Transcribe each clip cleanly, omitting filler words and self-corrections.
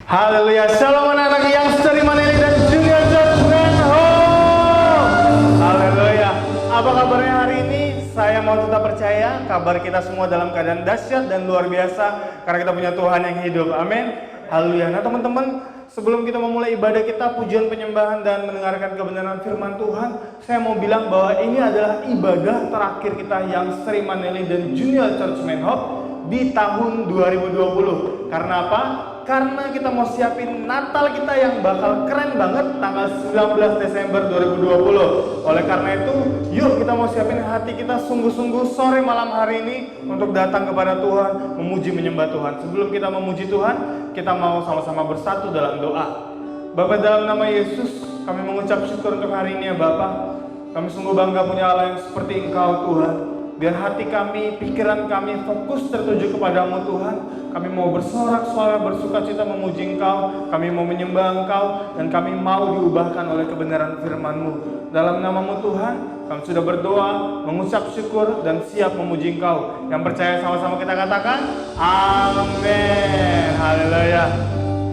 Haleluya, shalom anak-anak yang dari Maneli dan Junior Church Home. Haleluya. Apa kabarnya hari ini? Saya mau tetap percaya kabar kita semua dalam keadaan dahsyat dan luar biasa karena kita punya Tuhan yang hidup. Amin. Haleluya. Nah teman-teman, sebelum kita memulai ibadah kita, pujian penyembahan dan mendengarkan kebenaran firman Tuhan, saya mau bilang bahwa ini adalah ibadah terakhir kita yang Sri Maneli dan Junior Church Hope di tahun 2020. Karena apa? Karena kita mau siapin Natal kita yang bakal keren banget tanggal 19 Desember 2020. Oleh karena itu, yuk kita mau siapin hati kita sungguh-sungguh sore malam hari ini untuk datang kepada Tuhan, memuji menyembah Tuhan. Sebelum kita memuji Tuhan, kita mau sama-sama bersatu dalam doa. Bapa, dalam nama Yesus, kami mengucap syukur untuk hari ini ya Bapa. Kami sungguh bangga punya Allah yang seperti Engkau Tuhan. Biar hati kami, pikiran kami fokus tertuju kepadamu Tuhan. Kami mau bersorak-sorai, bersukacita memuji Engkau. Kami mau menyembah Engkau. Dan kami mau diubahkan oleh kebenaran firman-Mu. Dalam nama-Mu Tuhan, kami sudah berdoa, mengucap syukur, dan siap memuji Engkau. Yang percaya sama-sama kita katakan, amin. Haleluya.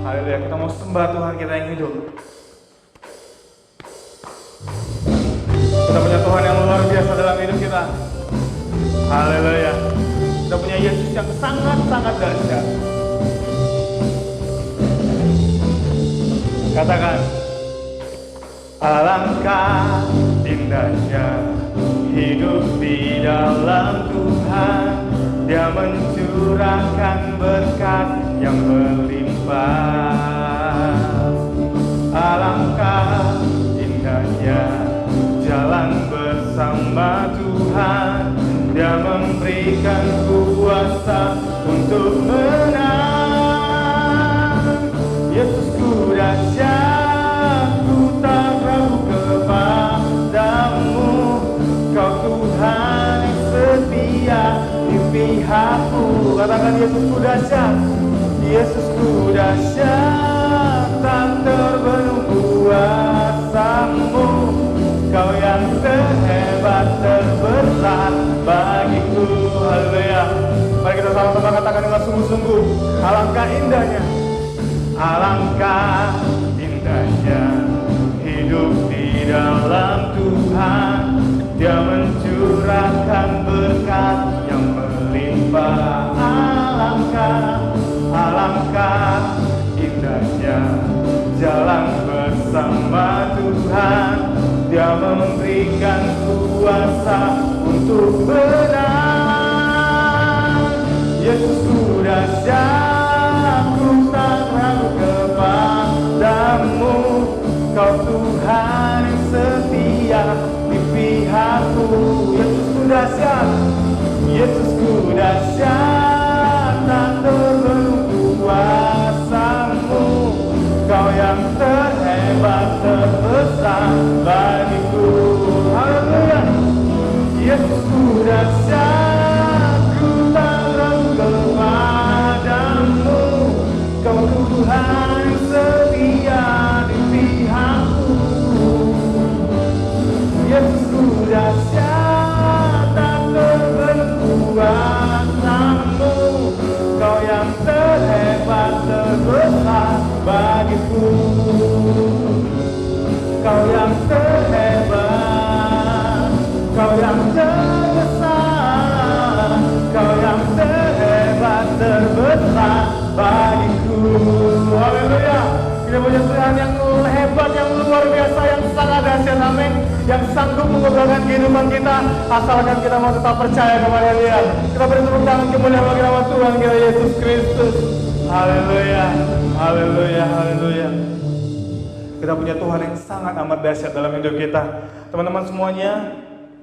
Haleluya. Kita mau sembah Tuhan kita yang hidup. Kita punya Tuhan yang luar biasa dalam hidup kita. Haleluya. Kita punya Yesus yang sangat-sangat dahsyat. Katakan, alangkah indahnya hidup di dalam Tuhan. Dia mencurahkan berkat yang berlimpah. Alangkah indahnya jalan bersama Tuhan. Dia memberikan kuasa untuk menang. Yesusku dahsyat, ku tak ragu kepadamu. Kau Tuhan yang setia di pihakku. Katakan Yesusku dahsyat, Yesusku dahsyat, tak terbendung kuasa-Mu. Kau yang terhebat, terbesar bagiku. Haleluya. Mari kita sama-sama katakan dengan sungguh-sungguh. Alangkah indahnya, alangkah indahnya hidup di dalam Tuhan. Dia mencurahkan berkat yang melimpah. Alangkah indahnya jalan bersama Tuhan. Dia memberikan kuasa untuk menang. Yesusku dahsyat, ku tak ragu kepadamu. Kau Tuhan yang setia di pihakku. Yesusku dahsyat, Yesusku dahsyat, tak terbendung kuasa-Mu. Kau yang terhebat, terbesar bagiku. Haleluya. Yesusku dahsyat, ku tak ragu kepadamu. Kau Tuhan yang setia di pihakku. Yesusku dahsyat, tak terbendung kuasa-Mu. Kau yang terhebat, terbesar bagiku. Kau yang terhebat, Kau yang terbesar, Kau yang terhebat, terbesar bagiku. Haleluya. Kita punya Tuhan yang hebat, yang luar biasa, yang sangat dahsyat. Amin. Yang sanggup mengubahkan kehidupan kita, asalkan kita mau tetap percaya kepada Dia. Kita beri tepuk tangan kemuliaan bagi nama Tuhan kita Yesus Kristus. Haleluya. Haleluya. Haleluya. Kita punya Tuhan yang sangat amat dahsyat dalam hidup kita. Teman-teman semuanya,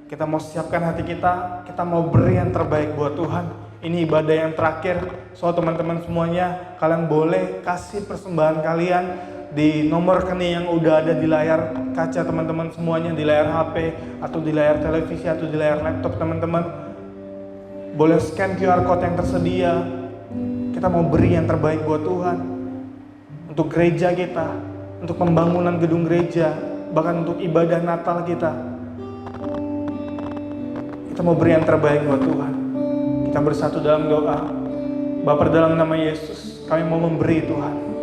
kita mau siapkan hati kita mau beri yang terbaik buat Tuhan. Ini ibadah yang terakhir. So teman-teman semuanya, kalian boleh kasih persembahan kalian di nomor rekening yang udah ada di layar kaca teman-teman semuanya, di layar HP atau di layar televisi atau di layar laptop teman-teman. Boleh scan QR code yang tersedia. Kita mau beri yang terbaik buat Tuhan. Untuk gereja kita, untuk pembangunan gedung gereja, bahkan untuk ibadah Natal kita. Kita mau beri yang terbaik buat Tuhan. Kita bersatu dalam doa. Bapa, dalam nama Yesus, kami mau memberi Tuhan.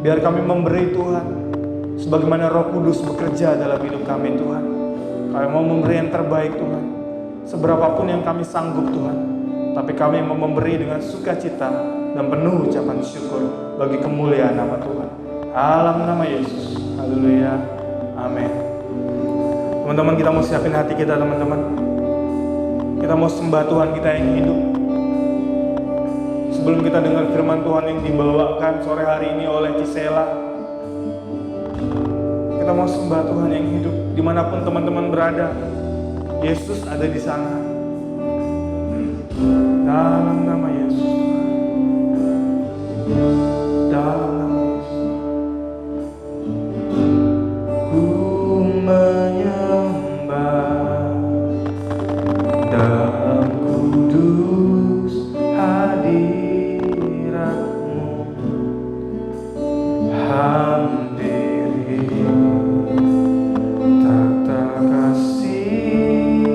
Biar kami memberi Tuhan, sebagaimana Roh Kudus bekerja dalam hidup kami Tuhan. Kami mau memberi yang terbaik Tuhan, seberapapun yang kami sanggup Tuhan. Tapi kami mau memberi dengan sukacita dan penuh ucapan syukur bagi kemuliaan nama Tuhan. Dalam nama Yesus. Haleluya. Amin. Teman-teman, kita mau siapin hati kita teman-teman. Kita mau sembah Tuhan kita yang hidup. Sebelum kita dengar firman Tuhan yang dibawakan sore hari ini oleh Cisela, kita mau sembah Tuhan yang hidup dimanapun teman-teman berada. Yesus ada di sana. Dalam nama Yesus Tuhan. Dalam nama Yesus. Ku menyembah dalam kudus hadirat-Mu, hampiri tata kasih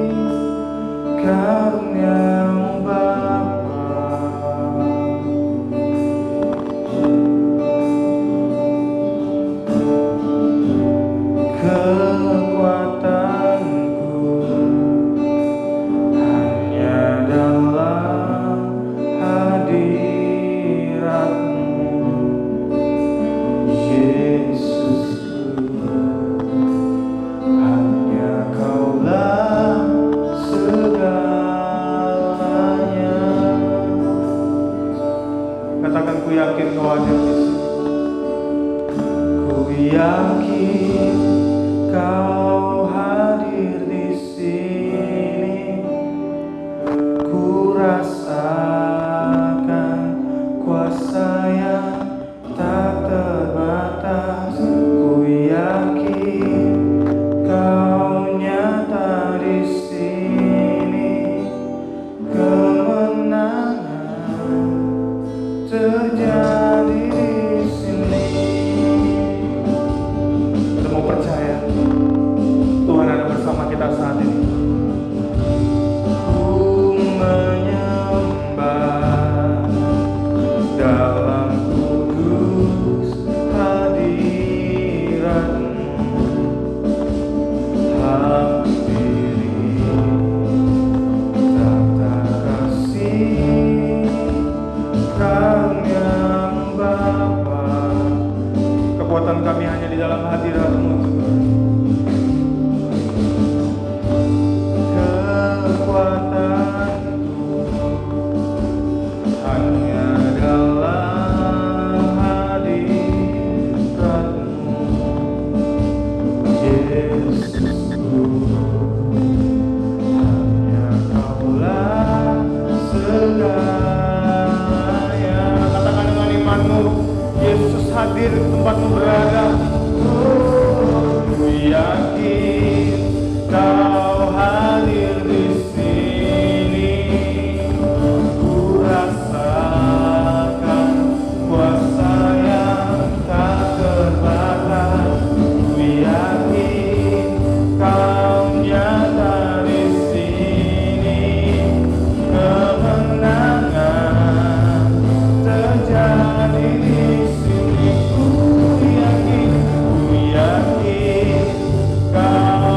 karunia-Mu Bapa. Kekuatanku hanya dalam hadirat-Mu, Yesusku. Hanya Kaulah segalanya. Katakan, ku yakin Kau ada di sini. Ku yakin Kau hadir di sini. Ku rasakan kuasa yang tak terbatas. Ku yakin Kau nyata di sini. Kemenangan terjadi di sini. Kita mau percaya Tuhan ada bersama kita saat ini. Ku menyembah dalam kudus hadirat-Mu, hampiri tata kasih karunia-Mu Bapa. Kekuatan kami hanya di dalam hadirat-Mu Tuhan. Kekuatanku hanya dalam hadirat-Mu, Yesusku. Hanya Kaulah segalanya. Katakan dengan imanmu, Yesus hadir di tempatmu berada. Ku yakin Kau hadir di sini. Ku rasakan kuasa yang tak terbatas. Ku yakin Kau nyata di sini. Kemenangan terjadi di sini. Ku yakin Kau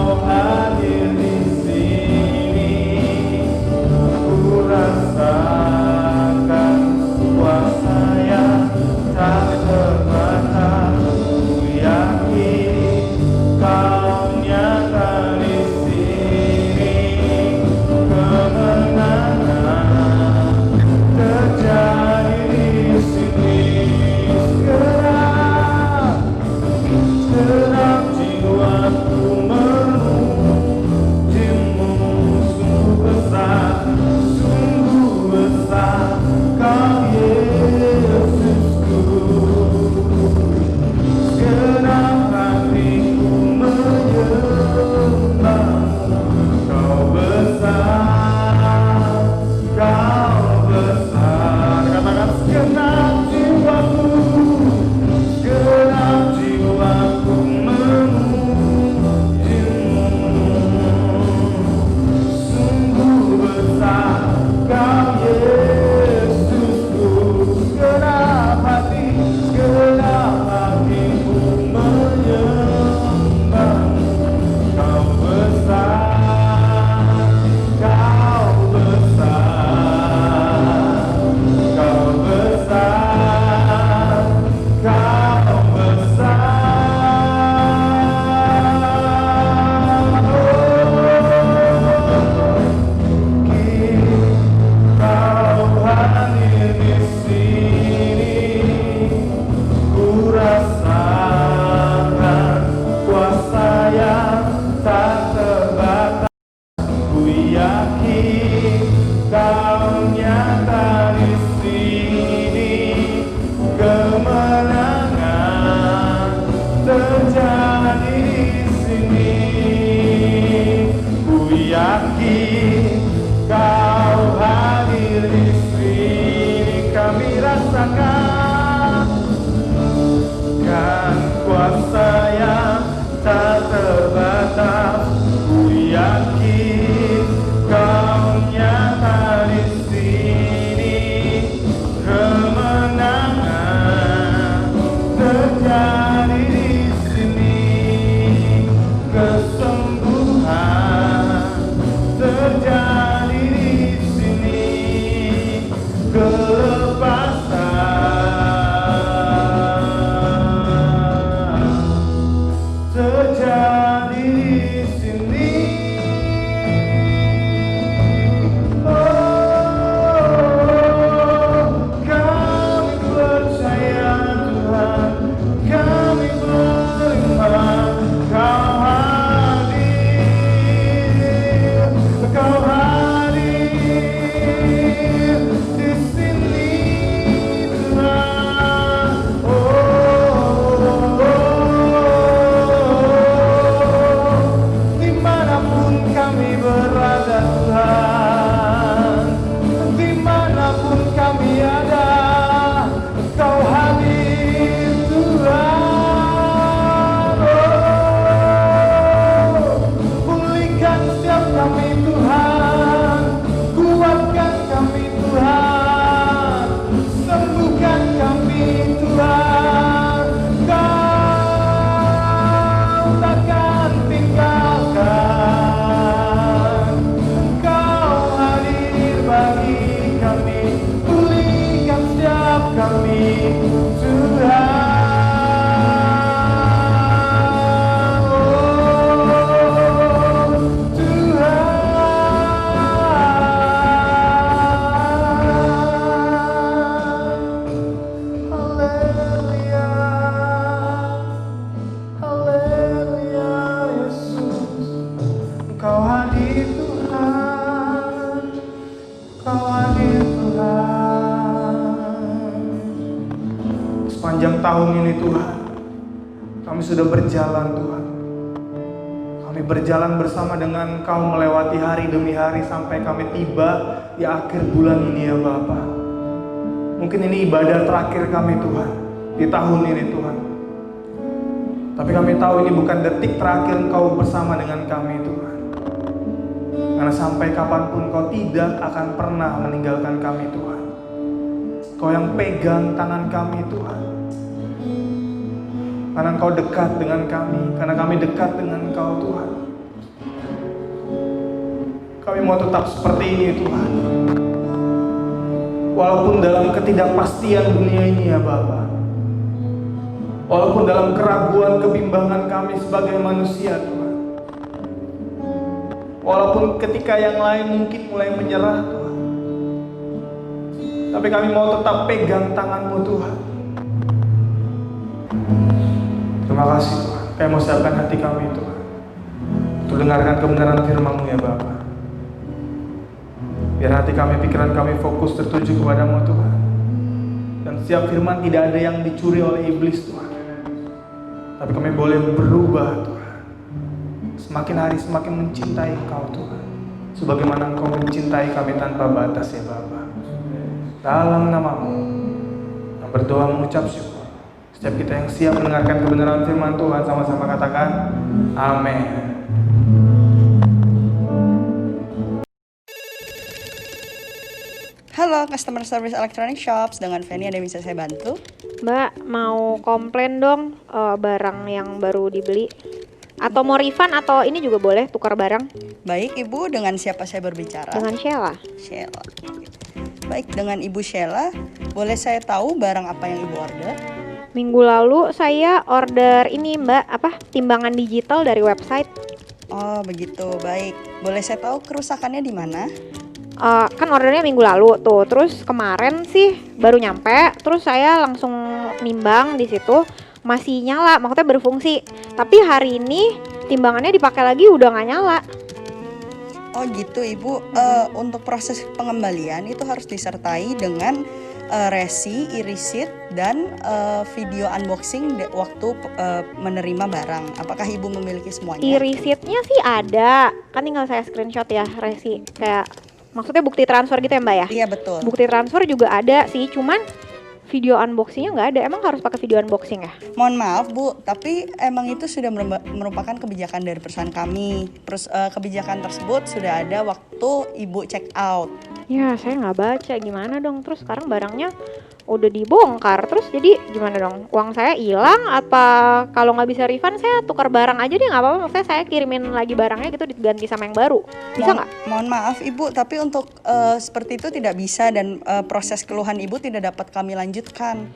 sepanjang tahun ini Tuhan, kami sudah berjalan Tuhan. Kami berjalan bersama dengan Kau melewati hari demi hari sampai kami tiba di akhir bulan ini ya Bapa. Mungkin ini ibadah terakhir kami Tuhan, di tahun ini Tuhan. Tapi kami tahu ini bukan detik terakhir Engkau bersama dengan kami Tuhan. Karena sampai kapanpun Kau tidak akan pernah meninggalkan kami Tuhan. Kau yang pegang tangan kami Tuhan. Karena Engkau dekat dengan kami, karena kami dekat dengan Engkau Tuhan. Kami mau tetap seperti ini Tuhan. Walaupun dalam ketidakpastian dunia ini ya Bapa. Walaupun dalam keraguan, kebimbangan kami sebagai manusia Tuhan. Walaupun ketika yang lain mungkin mulai menyerah Tuhan. Tapi kami mau tetap pegang tangan-Mu Tuhan. Terima kasih Tuhan. Kami mau siapkan hati kami Tuhan. Untuk dengarkan kebenaran firman-Mu ya Bapa. Biar hati kami, pikiran kami fokus tertuju kepada-Mu Tuhan. Dan setiap firman tidak ada yang dicuri oleh iblis Tuhan. Tapi kami boleh berubah Tuhan. Semakin hari semakin mencintai Engkau Tuhan. Sebagaimana Engkau mencintai kami tanpa batas ya Bapa. Dalam nama-Mu, kami berdoa mengucap syukur. Setiap kita yang siap mendengarkan kebenaran firman Tuhan, sama-sama katakan amin. Halo, customer service electronic shops, dengan Fanny ada yang bisa saya bantu? Mbak, mau komplain dong barang yang baru dibeli. Atau mau refund atau ini juga boleh, tukar barang. Baik Ibu, dengan siapa saya berbicara? Dengan Sheila. Sheila. Baik, dengan Ibu Sheila, boleh saya tahu barang apa yang Ibu order? Minggu lalu saya order ini Mbak, timbangan digital dari website. Oh begitu, baik. Boleh saya tahu kerusakannya di mana? Kan ordernya minggu lalu tuh, terus kemarin sih baru nyampe, terus saya langsung nimbang di situ masih nyala, maksudnya berfungsi. Tapi hari ini timbangannya dipakai lagi udah nggak nyala. Oh gitu Ibu, untuk proses pengembalian itu harus disertai dengan resi, e-receipt, dan video unboxing waktu menerima barang. Apakah Ibu memiliki semuanya? E-receipt-nya sih ada, kan tinggal saya screenshot ya resi, kayak maksudnya bukti transfer gitu ya Mbak ya? Iya betul. Bukti transfer juga ada sih, cuman video unboxingnya nggak ada. Emang harus pakai video unboxing ya? Mohon maaf Bu, tapi emang itu sudah merupakan kebijakan dari perusahaan kami. Kebijakan tersebut sudah ada waktu Ibu check out. Ya saya nggak baca, gimana dong? Terus sekarang barangnya udah dibongkar, terus jadi gimana dong? Uang saya hilang apa kalau nggak bisa refund saya tukar barang aja deh, nggak apa-apa. Maksudnya saya kirimin lagi barangnya gitu diganti sama yang baru, bisa nggak? Mohon maaf Ibu, tapi untuk seperti itu tidak bisa dan proses keluhan Ibu tidak dapat kami lanjutkan.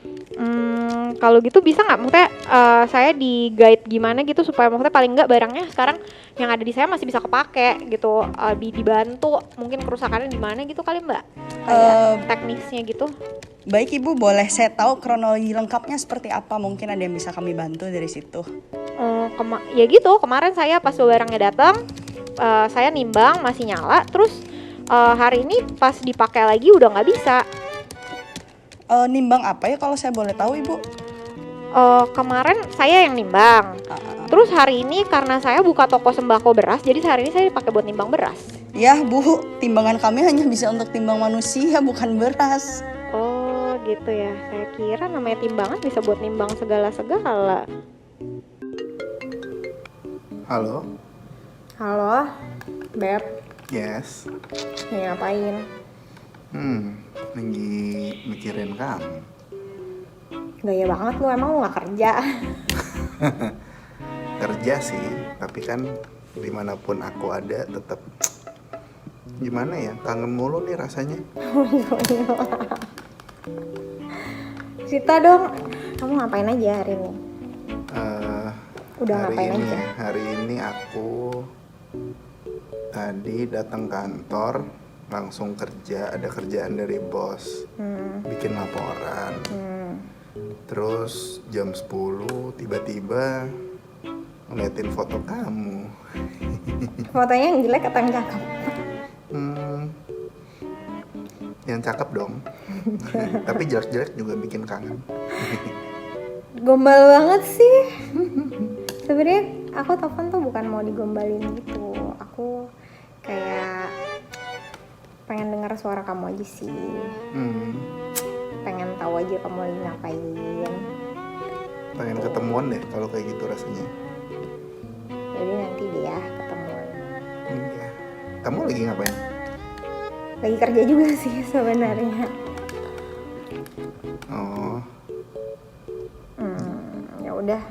Kalau gitu bisa nggak? Maksudnya saya di guide gimana gitu supaya maksudnya paling nggak barangnya sekarang yang ada di saya masih bisa kepake gitu, dibantu mungkin kerusakannya di mana gitu kali Mbak, kayak teknisnya gitu. Baik Ibu, boleh saya tahu kronologi lengkapnya seperti apa? Mungkin ada yang bisa kami bantu dari situ. Ya gitu, kemarin saya pas barangnya datang, saya nimbang masih nyala, terus hari ini pas dipakai lagi udah nggak bisa. Nimbang apa ya kalau saya boleh tahu Ibu? Kemarin saya yang nimbang. Terus hari ini karena saya buka toko sembako beras, jadi hari ini saya pakai buat nimbang beras. Ya Bu, timbangan kami hanya bisa untuk timbang manusia, bukan beras. Oh gitu ya, saya kira namanya timbangan bisa buat nimbang segala-segala. Halo? Halo, Beb, Yes? lagi ngapain? Lagi mikirin kamu. Gaya banget lu, emang lu gak kerja? Kerja sih, tapi kan dimanapun aku ada tetap gimana ya, kangen mulu nih rasanya. Cerita dong, kamu ngapain aja hari ini? Udah Hari ngapain ini aja? ya, hari ini aku tadi datang kantor, langsung kerja, ada kerjaan dari bos, bikin laporan. Terus jam 10 tiba-tiba ngeliatin foto kamu. Fotonya yang jelek atau yang cakep? Yang cakep dong. Tapi jelek-jelek juga bikin kangen. Gombal banget sih. Sebenarnya aku telepon tuh bukan mau digombalin gitu. Aku kayak pengen dengar suara kamu aja sih. Pengen tahu aja kamu lagi ngapain. Pengen ketemuan deh kalau kayak gitu rasanya. Jadi nanti deh ya ketemuan. Iya. Kamu lagi ngapain? Lagi kerja juga sih sebenarnya. Oh, Ya udah.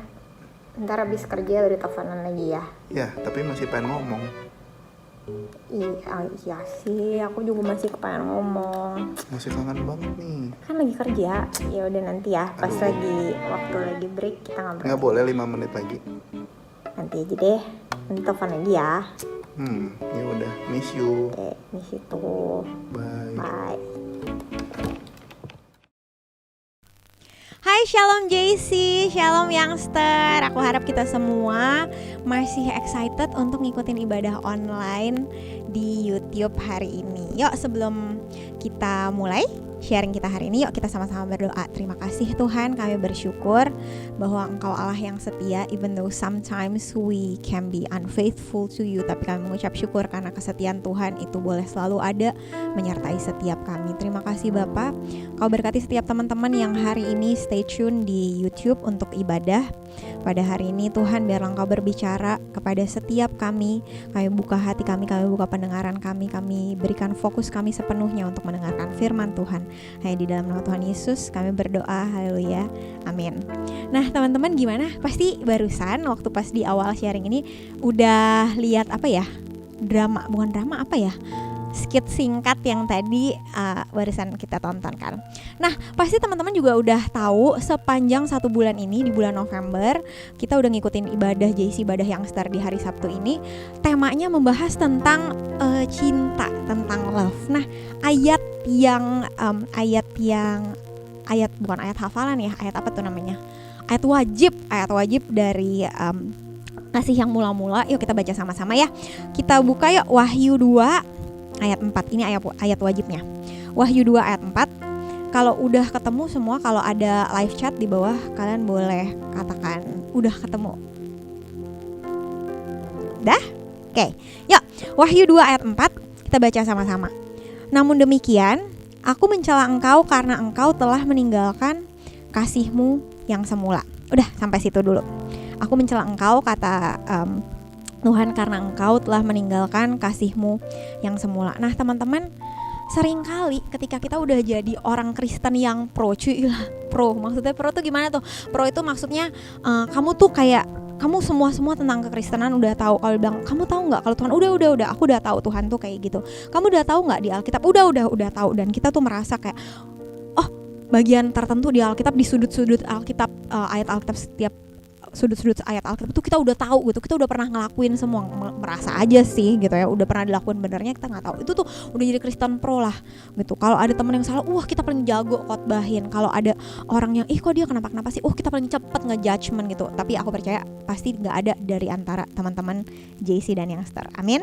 Ntar habis kerja udah teleponan lagi ya. ya tapi masih pengen ngomong. Iya sih, aku juga masih kepengen ngomong. Masih kangen banget nih. Kan lagi kerja. Ya udah nanti ya, pas Aduh. lagi waktu lagi break kita ngobrol. Nggak boleh 5 menit lagi. Nanti aja deh. Nanti telepon lagi ya. Ya udah, miss you. Oke, di situ. Bye. Bye. Hai Shalom JC, Shalom Youngster. Aku harap kita semua masih excited untuk ngikutin ibadah online di YouTube hari ini. Yuk sebelum kita mulai sharing kita hari ini, yuk kita sama-sama berdoa. Terima kasih Tuhan, kami bersyukur bahwa Engkau Allah yang setia, even though sometimes we can be unfaithful to you, tapi kami mengucap syukur karena kesetiaan Tuhan itu boleh selalu ada menyertai setiap kami. Terima kasih Bapa. Kau berkati setiap teman-teman yang hari ini stay tune di YouTube untuk ibadah. Pada hari ini Tuhan biarlah Engkau berbicara kepada setiap kami. Kami buka hati kami buka pendengaran kami berikan fokus kami sepenuhnya untuk mendengarkan firman Tuhan. Hanya di dalam nama Tuhan Yesus kami berdoa, haleluya, amin. Nah teman-teman gimana? Pasti barusan waktu pas di awal sharing ini udah lihat apa ya? Skit singkat yang tadi barusan kita tonton kan. Nah pasti teman-teman juga udah tahu sepanjang 1 bulan ini, di bulan November kita udah ngikutin ibadah JC, ibadah Youngster di hari Sabtu ini. Temanya membahas tentang cinta, tentang love. Nah ayat bukan ayat hafalan ya, ayat apa tuh namanya, ayat wajib dari Kasih yang mula-mula. Yuk kita baca sama-sama ya. Kita buka yuk Wahyu 2 ayat 4. Ini ayat wajibnya. Wahyu 2 ayat 4. Kalau udah ketemu semua, kalau ada live chat di bawah, kalian boleh katakan udah ketemu. Dah? Oke. Yuk, Wahyu 2 ayat 4 kita baca sama-sama. Namun demikian, aku mencela engkau karena engkau telah meninggalkan kasihmu yang semula. Udah, sampai situ dulu. Aku mencela engkau, kata Tuhan, karena engkau telah meninggalkan kasihmu yang semula. Nah teman-teman, seringkali ketika kita udah jadi orang Kristen yang pro, maksudnya pro tuh gimana tuh? Pro itu maksudnya kamu tuh kayak kamu semua tentang kekristenan udah tahu. Kalau bilang kamu tahu nggak kalau Tuhan udah aku udah tahu Tuhan tuh kayak gitu. Kamu udah tahu nggak di Alkitab? Udah tahu. Dan kita tuh merasa kayak bagian tertentu di Alkitab, di sudut-sudut Alkitab, ayat Alkitab, setiap sudut-sudut ayat Alkitab itu kita udah tahu gitu, kita udah pernah ngelakuin semua, merasa aja sih gitu ya, udah pernah dilakuin, benernya kita nggak tahu. Itu tuh udah jadi Kristen pro lah gitu. Kalau ada temen yang salah, kita paling jago khotbahin. Kalau ada orang yang kok dia kenapa sih, kita paling cepet ngejudgement gitu. Tapi aku percaya pasti nggak ada dari antara teman-teman JC dan Youngster. Amin.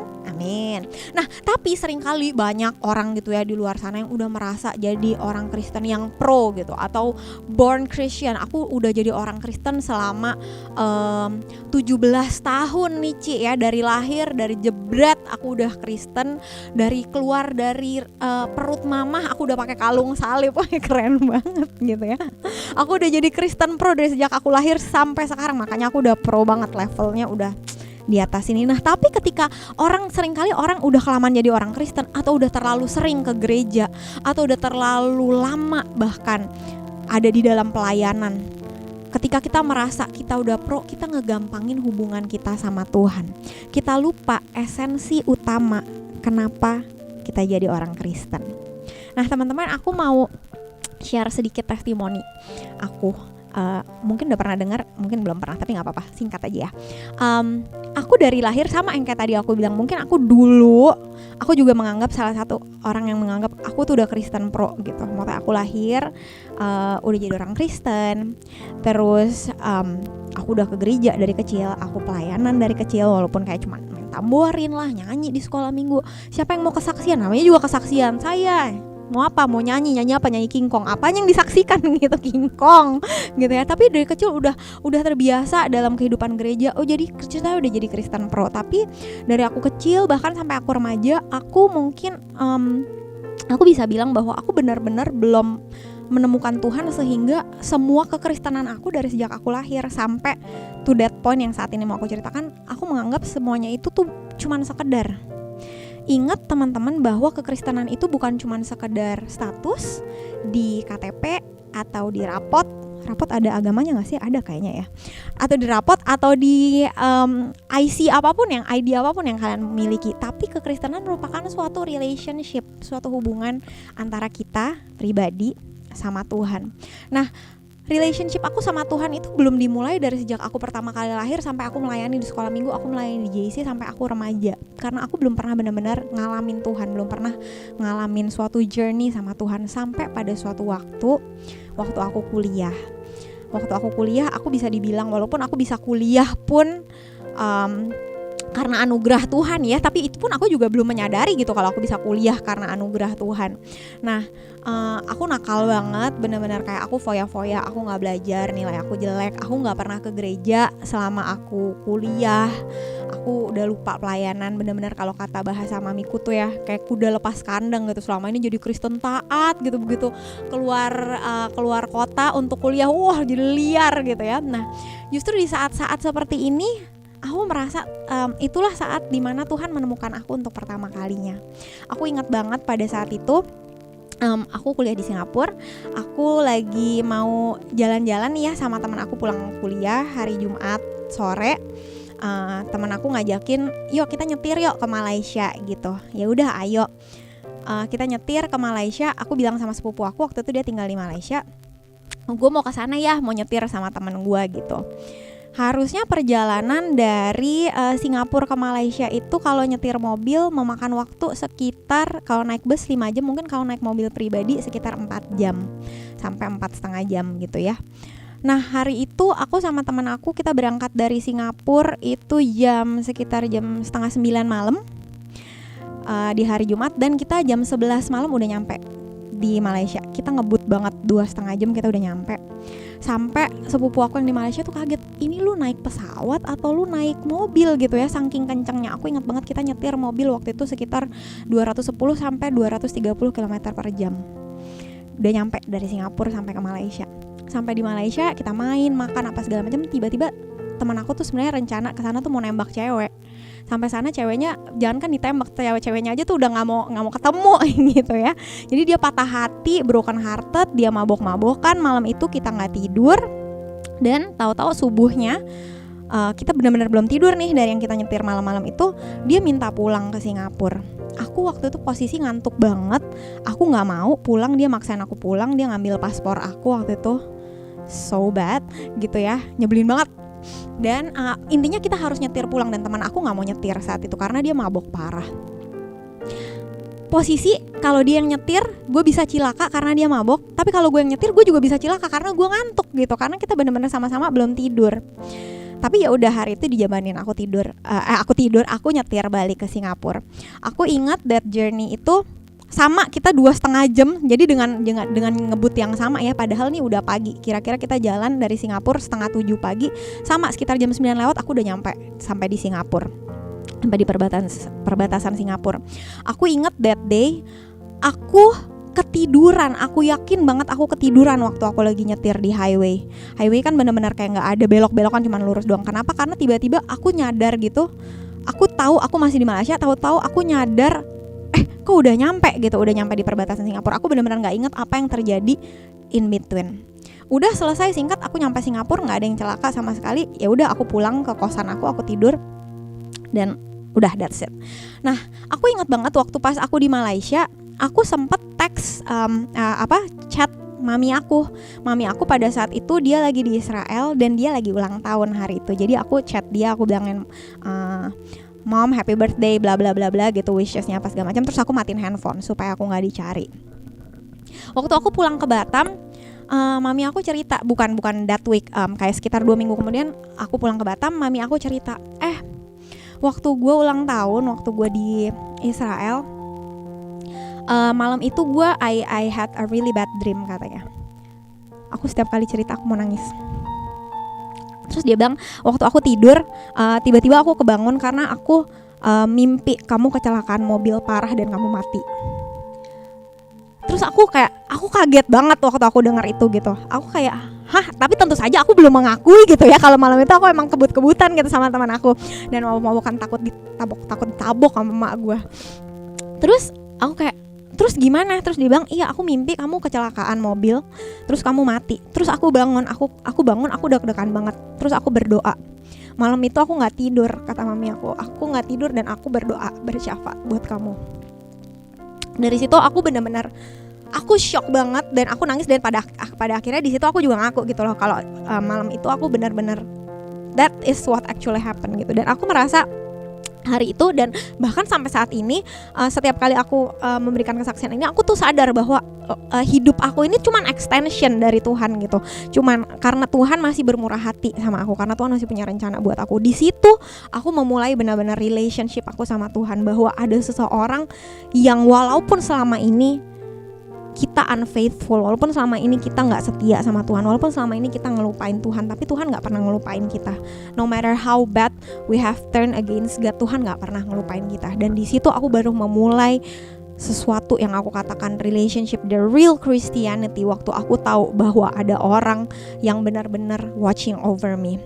Nah tapi seringkali banyak orang gitu ya di luar sana yang udah merasa jadi orang Kristen yang pro gitu, atau born Christian. Aku udah jadi orang Kristen selama 17 tahun nih Ci ya, dari lahir, dari jebret aku udah Kristen, dari keluar dari perut mamah aku udah pakai kalung salib. Keren banget gitu ya. Aku udah jadi Kristen pro dari sejak aku lahir sampai sekarang, makanya aku udah pro banget, levelnya udah di atas ini. Nah tapi ketika seringkali orang udah kelamaan jadi orang Kristen, atau udah terlalu sering ke gereja, atau udah terlalu lama bahkan ada di dalam pelayanan, ketika kita merasa kita udah pro, kita ngegampangin hubungan kita sama Tuhan. Kita lupa esensi utama kenapa kita jadi orang Kristen. Nah teman-teman, aku mau share sedikit testimoni aku. Mungkin udah pernah dengar, mungkin belum pernah, tapi gak apa-apa, singkat aja ya. Aku dari lahir sama yang kayak tadi aku bilang, mungkin aku juga menganggap, salah satu orang yang menganggap aku tuh udah Kristen pro gitu. Makanya aku lahir udah jadi orang Kristen. Terus aku udah ke gereja dari kecil, aku pelayanan dari kecil, walaupun kayak cuma main tamborin lah, nyanyi di sekolah minggu. Siapa yang mau kesaksian? Namanya juga kesaksian. Saya mau apa, mau nyanyi apa, nyanyi King Kong, apa yang disaksikan gitu, King Kong gitu ya. Tapi dari kecil udah terbiasa dalam kehidupan gereja. Oh jadi cerita udah jadi Kristen pro. Tapi dari aku kecil bahkan sampai aku remaja, aku mungkin aku bisa bilang bahwa aku benar-benar belum menemukan Tuhan, sehingga semua kekristenan aku dari sejak aku lahir sampai to that point yang saat ini mau aku ceritakan, aku menganggap semuanya itu tuh cuman sekedar. Ingat teman-teman bahwa kekristenan itu bukan cuman sekedar status di KTP atau di rapot ada agamanya nggak sih? Ada kayaknya ya. Atau di rapot atau di IC apapun yang ID apapun yang kalian miliki. Tapi kekristenan merupakan suatu relationship, suatu hubungan antara kita pribadi sama Tuhan. Nah, relationship aku sama Tuhan itu belum dimulai dari sejak aku pertama kali lahir sampai aku melayani di sekolah minggu, aku melayani di JC sampai aku remaja. Karena aku belum pernah benar-benar ngalamin Tuhan, belum pernah ngalamin suatu journey sama Tuhan sampai pada suatu waktu aku kuliah. Waktu aku kuliah, aku bisa dibilang walaupun aku bisa kuliah pun karena anugerah Tuhan ya, tapi itu pun aku juga belum menyadari gitu kalau aku bisa kuliah karena anugerah Tuhan. Nah, aku nakal banget, benar-benar kayak aku foya-foya, aku nggak belajar, nilai aku jelek, aku nggak pernah ke gereja selama aku kuliah. Aku udah lupa pelayanan, benar-benar kalau kata bahasa mamiku tuh ya kayak kuda lepas kandang gitu. Selama ini jadi Kristen taat gitu, begitu keluar kota untuk kuliah, wah jadi liar gitu ya. Nah, justru di saat-saat seperti ini aku merasa itulah saat dimana Tuhan menemukan aku untuk pertama kalinya. Aku ingat banget pada saat itu aku kuliah di Singapura. Aku lagi mau jalan-jalan nih ya sama teman aku pulang kuliah hari Jumat sore. Teman aku ngajakin, yuk kita nyetir yuk ke Malaysia gitu. Ya udah ayo kita nyetir ke Malaysia. Aku bilang sama sepupu aku waktu itu dia tinggal di Malaysia, gue mau ke sana ya, mau nyetir sama temen gue gitu. Harusnya perjalanan dari Singapura ke Malaysia itu kalau nyetir mobil memakan waktu sekitar, kalau naik bus 5 jam, mungkin kalau naik mobil pribadi sekitar 4 jam sampai 4,5 jam gitu ya. Nah hari itu aku sama teman aku kita berangkat dari Singapura itu sekitar jam 8:30 malam di hari Jumat, dan kita jam 11 malam udah nyampe di Malaysia. Kita ngebut banget 2,5 jam kita udah nyampe. Sampai sepupu aku yang di Malaysia tuh kaget, ini lu naik pesawat atau lu naik mobil gitu ya, saking kencengnya. Aku ingat banget kita nyetir mobil waktu itu sekitar 210 sampai 230 km per jam. Udah nyampe dari Singapura sampai ke Malaysia. Sampai di Malaysia kita main, makan apa segala macam. Tiba-tiba teman aku tuh sebenarnya rencana ke sana tuh mau nembak cewek. Sampai sana ceweknya jangan kan ditembak, ceweknya aja tuh udah nggak mau ketemu gitu ya. Jadi dia patah hati, broken hearted, dia mabok-mabokan. Malam itu kita nggak tidur, dan tahu-tahu subuhnya kita benar-benar belum tidur nih dari yang kita nyetir malam-malam itu. Dia minta pulang ke Singapura. Aku waktu itu posisi ngantuk banget, aku nggak mau pulang, dia maksain aku pulang, dia ngambil paspor aku waktu itu. So bad gitu ya, nyebelin banget. Dan intinya kita harus nyetir pulang, dan teman aku nggak mau nyetir saat itu karena dia mabok parah. Posisi kalau dia yang nyetir, gue bisa cilaka karena dia mabok. Tapi kalau gue yang nyetir, gue juga bisa cilaka karena gue ngantuk gitu. Karena kita benar-benar sama-sama belum tidur. Tapi ya udah hari itu dijabanin aku aku nyetir balik ke Singapura. Aku ingat that journey itu sama, kita 2,5 jam. Jadi dengan ngebut yang sama ya, padahal nih udah pagi. Kira-kira kita jalan dari Singapura 6:30 pagi, sama sekitar jam 9 lewat aku udah sampai di Singapura. Sampai di perbatasan Singapura. Aku inget that day aku ketiduran. Aku yakin banget aku ketiduran waktu aku lagi nyetir di highway. Highway kan benar-benar kayak nggak ada belok-belokan, cuma lurus doang. Kenapa? Karena tiba-tiba aku nyadar gitu. Aku tahu aku masih di Malaysia. Tahu-tahu aku nyadar, kok udah nyampe gitu, udah nyampe di perbatasan Singapura. Aku benar-benar nggak inget apa yang terjadi in between. Udah selesai, singkat, aku nyampe Singapura, nggak ada yang celaka sama sekali. Ya udah, aku pulang ke kosan aku tidur, dan udah that's it. Nah, aku ingat banget waktu pas aku di Malaysia, aku sempet teks chat mami aku. Mami aku pada saat itu dia lagi di Israel dan dia lagi ulang tahun hari itu. Jadi aku chat dia, aku bilangin Mom, happy birthday, bla bla bla bla gitu, wishes-nya apa segala macam. Terus aku matiin handphone supaya aku nggak dicari. Waktu aku pulang ke Batam, mami aku cerita, bukan that week, kayak sekitar 2 minggu kemudian aku pulang ke Batam, mami aku cerita, waktu gue ulang tahun, waktu gue di Israel, malam itu I had a really bad dream katanya. Aku setiap kali cerita aku mau nangis. Terus dia bilang waktu aku tidur tiba-tiba aku kebangun karena aku mimpi kamu kecelakaan mobil parah dan kamu mati. Terus aku kaget banget waktu aku dengar itu gitu. Aku kayak, tapi tentu saja aku belum mengakui gitu ya kalau malam itu aku emang kebut-kebutan gitu sama teman aku dan mau-maukan takut ditabok sama emak gue. Terus aku kayak, terus gimana? Terus dia bilang, iya aku mimpi kamu kecelakaan mobil, terus kamu mati. Terus aku bangun, aku bangun, aku deg-degan banget. Terus aku berdoa. Malam itu aku nggak tidur, kata mami aku nggak tidur dan aku berdoa bersyafaat buat kamu. Dari situ aku benar-benar aku shock banget dan aku nangis, dan pada akhirnya di situ aku juga ngaku gitu loh kalau malam itu aku benar-benar that is what actually happened gitu. Dan aku merasa hari itu dan bahkan sampai saat ini setiap kali aku memberikan kesaksian ini aku tuh sadar bahwa hidup aku ini cuman extension dari Tuhan gitu. Cuman karena Tuhan masih bermurah hati sama aku, karena Tuhan masih punya rencana buat aku. Di situ aku memulai benar-benar relationship aku sama Tuhan, bahwa ada seseorang yang walaupun selama ini kita unfaithful, walaupun selama ini kita nggak setia sama Tuhan, walaupun selama ini kita ngelupain Tuhan, tapi Tuhan nggak pernah ngelupain kita. No matter how bad we have turned against God, Tuhan nggak pernah ngelupain kita. Dan di situ aku baru memulai sesuatu yang aku katakan relationship, the real Christianity, waktu aku tahu bahwa ada orang yang benar-benar watching over me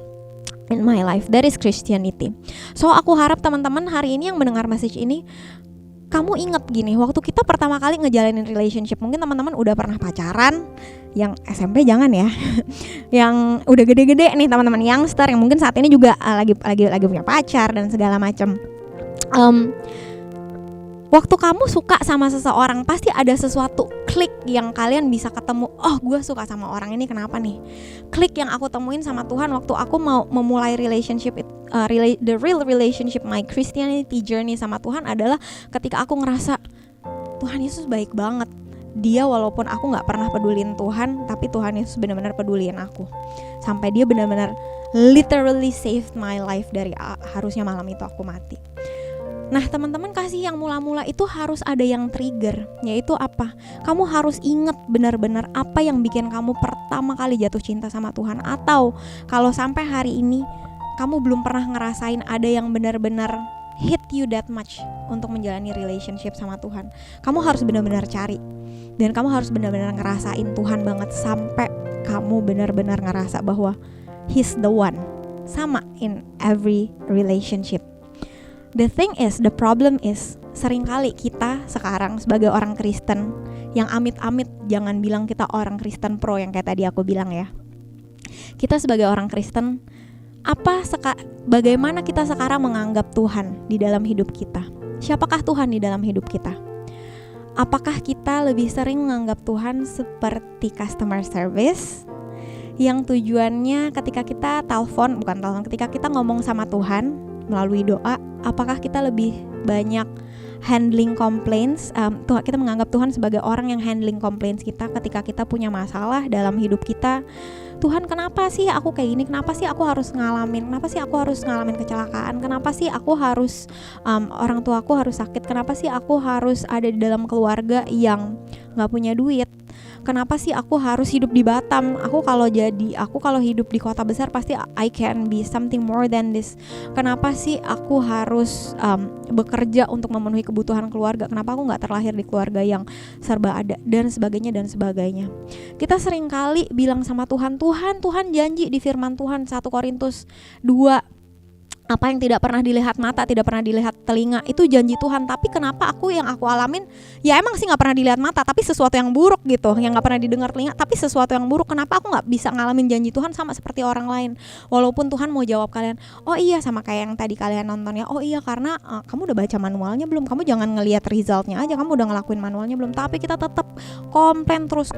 in my life. That is Christianity. So aku harap teman-teman hari ini yang mendengar message ini, kamu inget gini, waktu kita pertama kali ngejalanin relationship, mungkin teman-teman udah pernah pacaran, yang SMP jangan ya, yang udah gede-gede nih teman-teman youngster, yang mungkin saat ini juga lagi punya pacar dan segala macam. Waktu kamu suka sama seseorang, pasti ada sesuatu klik yang kalian bisa ketemu. Oh, gue suka sama orang ini, kenapa nih? Klik yang aku temuin sama Tuhan waktu aku mau memulai relationship, the real relationship, my Christianity journey sama Tuhan adalah ketika aku ngerasa Tuhan Yesus baik banget. Dia walaupun aku gak pernah pedulin Tuhan, tapi Tuhan Yesus benar-benar pedulin aku. Sampai dia benar-benar literally saved my life dari harusnya malam itu aku mati. Nah teman-teman, kasih yang mula-mula itu harus ada yang trigger, yaitu apa? Kamu harus inget benar-benar apa yang bikin kamu pertama kali jatuh cinta sama Tuhan. Atau kalau sampai hari ini kamu belum pernah ngerasain ada yang benar-benar hit you that much untuk menjalani relationship sama Tuhan, kamu harus benar-benar cari. Dan kamu harus benar-benar ngerasain Tuhan banget sampai kamu benar-benar ngerasa bahwa He's the one. Sama in every relationship. The thing is, the problem is, seringkali kita sekarang sebagai orang Kristen yang amit-amit, jangan bilang kita orang Kristen pro yang kayak tadi aku bilang ya. Kita sebagai orang Kristen, bagaimana kita sekarang menganggap Tuhan di dalam hidup kita? Siapakah Tuhan di dalam hidup kita? Apakah kita lebih sering menganggap Tuhan seperti customer service yang tujuannya ketika kita ketika kita ngomong sama Tuhan melalui doa, apakah kita lebih banyak handling complaints? Kita menganggap Tuhan sebagai orang yang handling complaints kita ketika kita punya masalah dalam hidup kita. Tuhan, kenapa sih aku kayak gini? Kenapa sih aku harus ngalamin? Kenapa sih aku harus ngalamin kecelakaan? Kenapa sih aku harus orang tua aku harus sakit? Kenapa sih aku harus ada di dalam keluarga yang nggak punya duit? Kenapa sih aku harus hidup di Batam? Aku kalau hidup di kota besar pasti I can be something more than this. Kenapa sih aku harus bekerja untuk memenuhi kebutuhan keluarga? Kenapa aku nggak terlahir di keluarga yang serba ada, dan sebagainya dan sebagainya. Kita sering kali bilang sama Tuhan janji di firman Tuhan 1 Korintus 2, apa yang tidak pernah dilihat mata, tidak pernah dilihat telinga, itu janji Tuhan. Tapi kenapa yang aku alamin, ya emang sih gak pernah dilihat mata, tapi sesuatu yang buruk gitu, yang gak pernah didengar telinga, tapi sesuatu yang buruk. Kenapa aku gak bisa ngalamin janji Tuhan sama seperti orang lain? Walaupun Tuhan mau jawab kalian, oh iya, sama kayak yang tadi kalian nonton ya, oh iya karena kamu udah baca manualnya belum, kamu jangan ngelihat resultnya aja, kamu udah ngelakuin manualnya belum. Tapi kita tetap komplain terus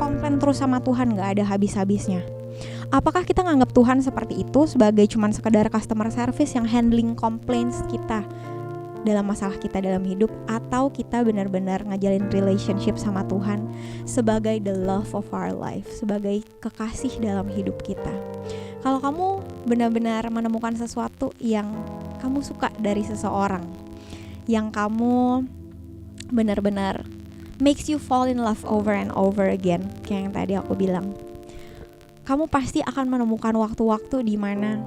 sama Tuhan, gak ada habis-habisnya. Apakah kita nganggap Tuhan seperti itu, sebagai cuman sekedar customer service yang handling complaints kita dalam masalah kita dalam hidup, atau kita benar-benar ngajalin relationship sama Tuhan sebagai the love of our life, sebagai kekasih dalam hidup kita? Kalau kamu benar-benar menemukan sesuatu yang kamu suka dari seseorang, yang kamu benar-benar makes you fall in love over and over again. Kayak yang tadi aku bilang, kamu pasti akan menemukan waktu-waktu di mana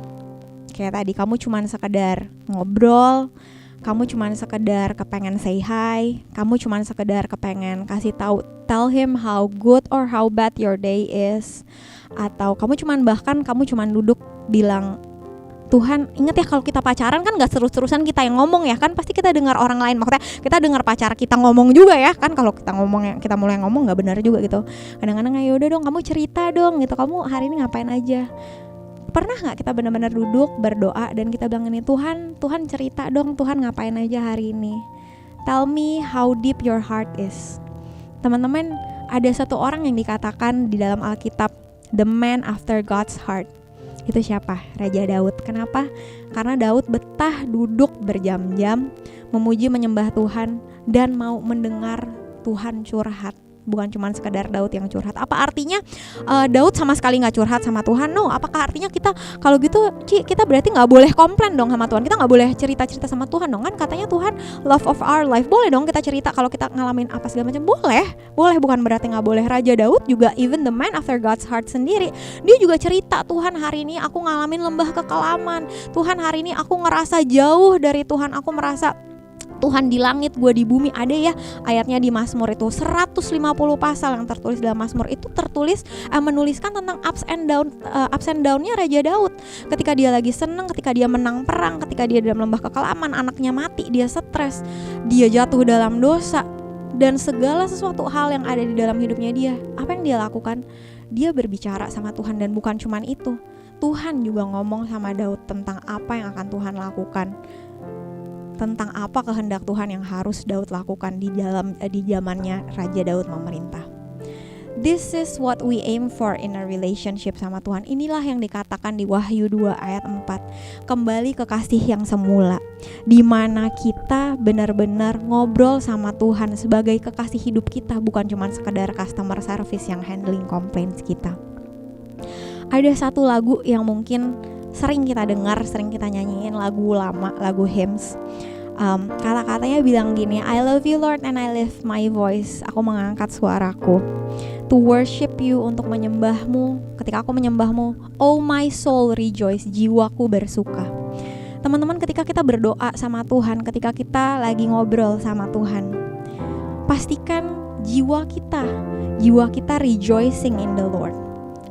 kayak tadi kamu cuman sekedar ngobrol, kamu cuman sekedar kepengen say hi, kamu cuman sekedar kepengen kasih tahu, tell him how good or how bad your day is, atau kamu cuman duduk bilang, Tuhan, ingat ya kalau kita pacaran kan gak terus-terusan kita yang ngomong ya kan, pasti kita dengar orang lain, maksudnya kita dengar pacar kita ngomong juga ya kan, kalau kita ngomong, kita mulai ngomong gak benar juga gitu. Kadang-kadang ya udah dong, kamu cerita dong gitu, kamu hari ini ngapain aja. Pernah gak kita benar-benar duduk berdoa dan kita bilang ini, Tuhan cerita dong, Tuhan ngapain aja hari ini, tell me how deep your heart is. Teman-teman, ada satu orang yang dikatakan di dalam Alkitab, the man after God's heart. Itu siapa? Raja Daud. Kenapa? Karena Daud betah duduk berjam-jam memuji menyembah Tuhan dan mau mendengar Tuhan curhat. Bukan cuma sekedar Daud yang curhat. Apa artinya Daud sama sekali gak curhat sama Tuhan? No. Apakah artinya kita kalau gitu kita berarti gak boleh komplain dong sama Tuhan? Kita gak boleh cerita-cerita sama Tuhan dong? Kan katanya Tuhan love of our life. Boleh dong kita cerita kalau kita ngalamin apa segala macam. Boleh, bukan berarti gak boleh. Raja Daud juga, even the man after God's heart sendiri, dia juga cerita, Tuhan hari ini aku ngalamin lembah kekelaman, Tuhan hari ini aku ngerasa jauh dari Tuhan, aku merasa Tuhan di langit, gue di bumi. Ada ya ayatnya di Mazmur itu 150 pasal yang tertulis dalam Mazmur itu menuliskan tentang ups and down-nya Raja Daud. Ketika dia lagi seneng, ketika dia menang perang, ketika dia dalam lembah kekelaman, anaknya mati, dia stres, dia jatuh dalam dosa, dan segala sesuatu hal yang ada di dalam hidupnya dia. Apa yang dia lakukan? Dia berbicara sama Tuhan, dan bukan cuman itu, Tuhan juga ngomong sama Daud tentang apa yang akan Tuhan lakukan, tentang apa kehendak Tuhan yang harus Daud lakukan di zamannya Raja Daud memerintah. This is what we aim for in a relationship sama Tuhan. Inilah yang dikatakan di Wahyu 2 ayat 4. Kembali ke kasih yang semula, di mana kita benar-benar ngobrol sama Tuhan sebagai kekasih hidup kita, bukan cuma sekedar customer service yang handling complaints kita. Ada satu lagu yang mungkin sering kita dengar, sering kita nyanyiin, lagu lama, lagu hymns. Kata-katanya bilang gini, I love you Lord and I lift my voice. Aku mengangkat suaraku to worship you, untuk menyembahmu. Ketika aku menyembahmu, oh my soul rejoice, jiwaku bersuka. Teman-teman, ketika kita berdoa sama Tuhan, ketika kita lagi ngobrol sama Tuhan, pastikan jiwa kita rejoicing in the Lord.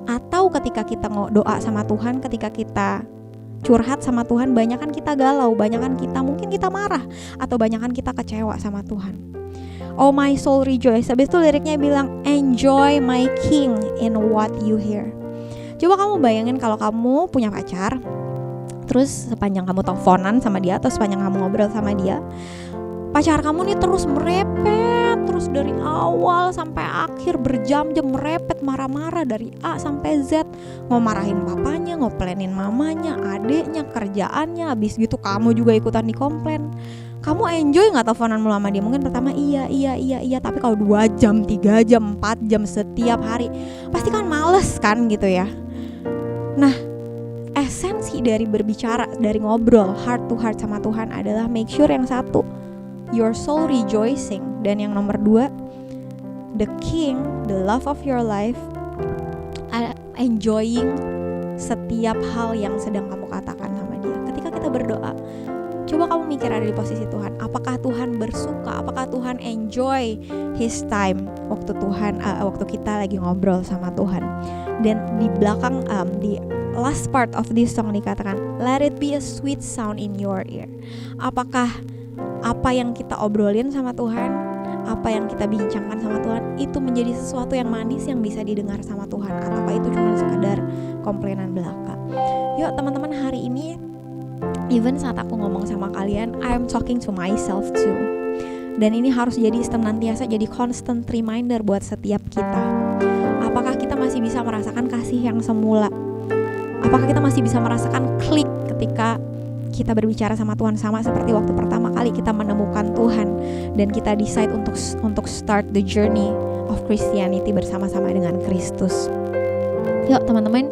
Atau ketika kita doa sama Tuhan, ketika kita curhat sama Tuhan, banyakan kita galau, banyakan kita mungkin kita marah, atau banyakan kita kecewa sama Tuhan. Oh my soul rejoice. Habis itu liriknya bilang, enjoy my king in what you hear. Coba kamu bayangin kalau kamu punya pacar, terus sepanjang kamu teleponan sama dia atau sepanjang kamu ngobrol sama dia, pacar kamu nih terus merepet, terus dari awal sampai akhir berjam-jam merepet, marah-marah dari A sampai Z, mau marahin papanya, ngoplenin mamanya, adeknya, kerjaannya. Habis gitu kamu juga ikutan dikomplain. Kamu enjoy gak teleponan mulu sama dia? Mungkin pertama iya, tapi kalau 2 jam, 3 jam, 4 jam setiap hari, pasti kan males kan gitu ya. Nah, esensi dari berbicara, dari ngobrol heart to heart sama Tuhan adalah make sure yang satu, your soul rejoicing, dan yang nomor 2, the king, the love of your life, enjoying setiap hal yang sedang kamu katakan sama dia. Ketika kita berdoa, coba kamu mikir ada di posisi Tuhan. Apakah Tuhan bersuka? Apakah Tuhan enjoy His time waktu waktu kita lagi ngobrol sama Tuhan? Dan di belakang di last part of this song dikatakan, let it be a sweet sound in your ear. Apakah apa yang kita obrolin sama Tuhan, apa yang kita bincangkan sama Tuhan, itu menjadi sesuatu yang manis yang bisa didengar sama Tuhan, atau itu cuma sekedar komplainan belaka? Yuk teman-teman, hari ini even saat aku ngomong sama kalian, I'm talking to myself too. Dan ini harus jadi senantiasa jadi constant reminder buat setiap kita. Apakah kita masih bisa merasakan kasih yang semula? Apakah kita masih bisa merasakan klik ketika kita berbicara sama Tuhan, sama seperti waktu pertama kali kita menemukan Tuhan dan kita decide untuk start the journey of Christianity bersama-sama dengan Kristus? Yuk teman-teman,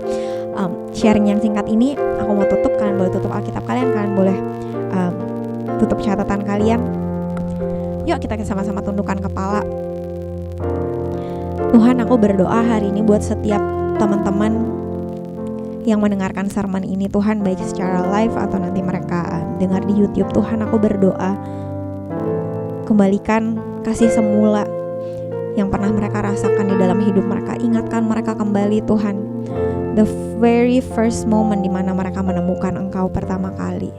sharing yang singkat ini aku mau tutup. Kalian boleh tutup Alkitab kalian boleh tutup catatan kalian. Yuk kita sama-sama tundukkan kepala. Tuhan, aku berdoa hari ini buat setiap teman-teman yang mendengarkan sermon ini Tuhan, baik secara live atau nanti mereka dengar di YouTube. Tuhan, aku berdoa kembalikan kasih semula yang pernah mereka rasakan di dalam hidup mereka. Ingatkan mereka kembali Tuhan, the very first moment di mana mereka menemukan Engkau pertama kali,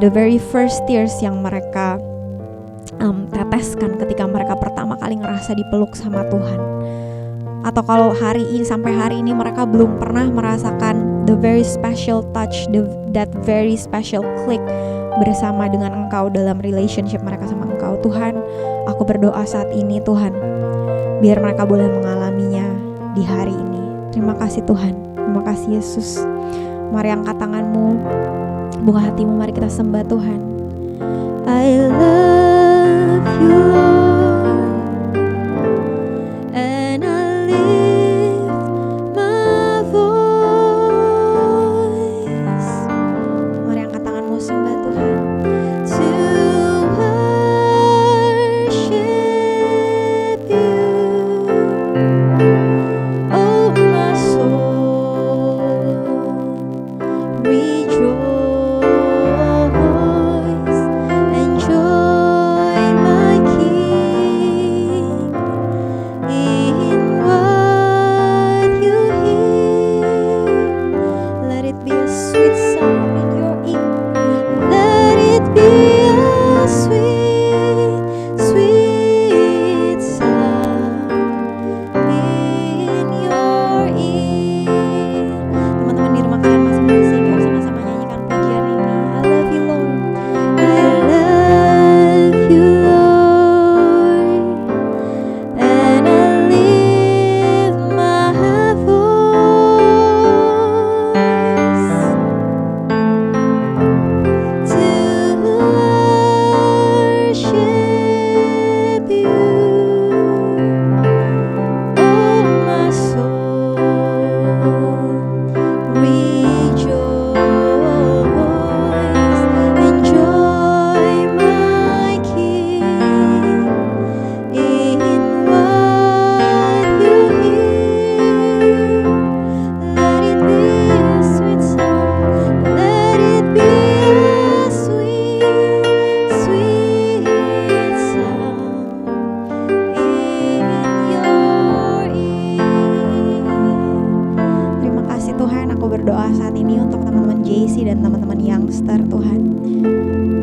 the very first tears yang mereka teteskan ketika mereka pertama kali ngerasa dipeluk sama Tuhan. Atau kalau sampai hari ini mereka belum pernah merasakan the very special touch, that very special click bersama dengan Engkau dalam relationship mereka sama Engkau. Tuhan, aku berdoa saat ini Tuhan, biar mereka boleh mengalaminya di hari ini. Terima kasih Tuhan, terima kasih Yesus. Mari angkat tanganmu, buka hatimu, mari kita sembah Tuhan. I love you Lord, and I lift my voice. Mari angkat tanganmu, sembah Tuhan. To worship you, oh my soul, rejoice.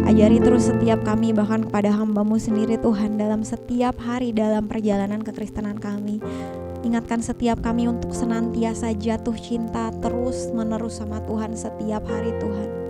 Ajari terus setiap kami, bahkan kepada hamba-Mu sendiri Tuhan, dalam setiap hari dalam perjalanan kekristenan kami. Ingatkan setiap kami untuk senantiasa jatuh cinta terus menerus sama Tuhan setiap hari Tuhan.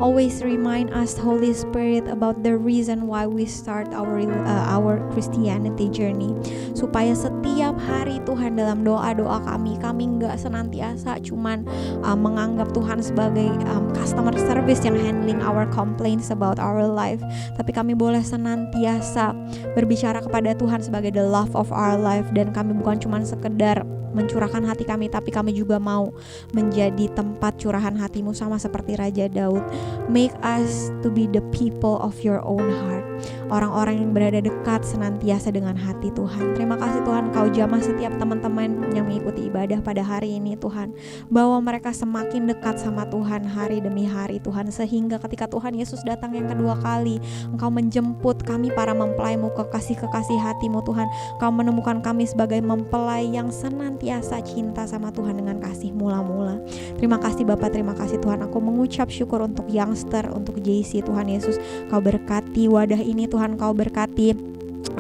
Always remind us, Holy Spirit, about the reason why we start our Christianity journey. Supaya setiap hari Tuhan dalam doa-doa kami nggak senantiasa cuman menganggap Tuhan sebagai customer service yang handling our complaints about our life. Tapi kami boleh senantiasa berbicara kepada Tuhan sebagai the love of our life. Dan kami bukan cuman sekedar mencurahkan hati kami, tapi kami juga mau menjadi tempat curahan hati-Mu sama seperti Raja Daud. Make us to be the people of your own heart, orang-orang yang berada dekat senantiasa dengan hati Tuhan. Terima kasih Tuhan, Kau jamah setiap teman-teman yang mengikuti ibadah pada hari ini Tuhan, bawa mereka semakin dekat sama Tuhan hari demi hari Tuhan, sehingga ketika Tuhan Yesus datang yang kedua kali, Engkau menjemput kami para mempelai-Mu, kekasih-kekasih hati-Mu Tuhan. Kau menemukan kami sebagai mempelai yang senantiasa cinta sama Tuhan dengan kasih mula-mula. Terima kasih Bapa, terima kasih Tuhan. Aku mengucap syukur untuk Youngster, untuk JC Tuhan Yesus. Kau berkati wadah ini Tuhan, Kau berkati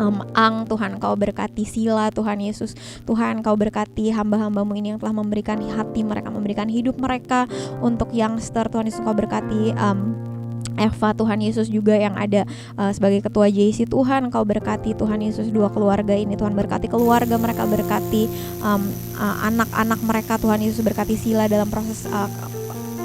Ang Tuhan, Kau berkati Sila Tuhan Yesus. Tuhan, Kau berkati hamba-hamba-Mu ini yang telah memberikan hati mereka, memberikan hidup mereka untuk Youngster Tuhan Yesus. Kau berkati Eva Tuhan Yesus juga yang ada sebagai ketua JC Tuhan. Kau berkati Tuhan Yesus dua keluarga ini Tuhan, berkati keluarga mereka, berkati anak-anak mereka Tuhan Yesus, berkati Sila dalam proses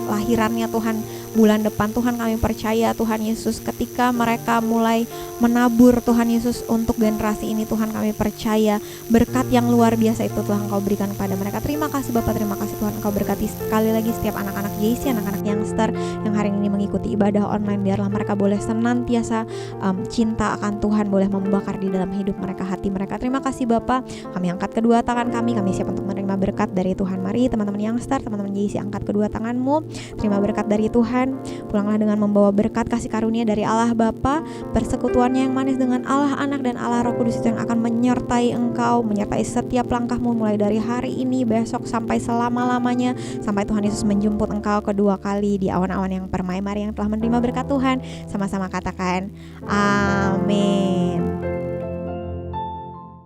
lahirannya Tuhan, bulan depan. Tuhan, kami percaya Tuhan Yesus ketika mereka mulai menabur Tuhan Yesus untuk generasi ini, Tuhan kami percaya berkat yang luar biasa itu Tuhan Kau berikan kepada mereka. Terima kasih Bapak, terima kasih Tuhan, Kau berkati sekali lagi setiap anak-anak JC, anak-anak youngster yang hari ini mengikuti ibadah online. Biarlah mereka boleh senantiasa cinta akan Tuhan boleh membakar di dalam hidup mereka, hati mereka. Terima kasih Bapak. Kami angkat kedua tangan kami siap untuk menerima berkat dari Tuhan. Mari teman-teman youngster, teman-teman JC, angkat kedua tanganmu, terima berkat dari Tuhan. Pulanglah dengan membawa berkat kasih karunia dari Allah Bapa, persekutuannya yang manis dengan Allah Anak dan Allah Roh Kudus itu yang akan menyertai engkau, menyertai setiap langkahmu mulai dari hari ini, besok, sampai selama-lamanya, sampai Tuhan Yesus menjemput engkau kedua kali di awan-awan yang permai. Mari yang telah menerima berkat Tuhan sama-sama katakan amin.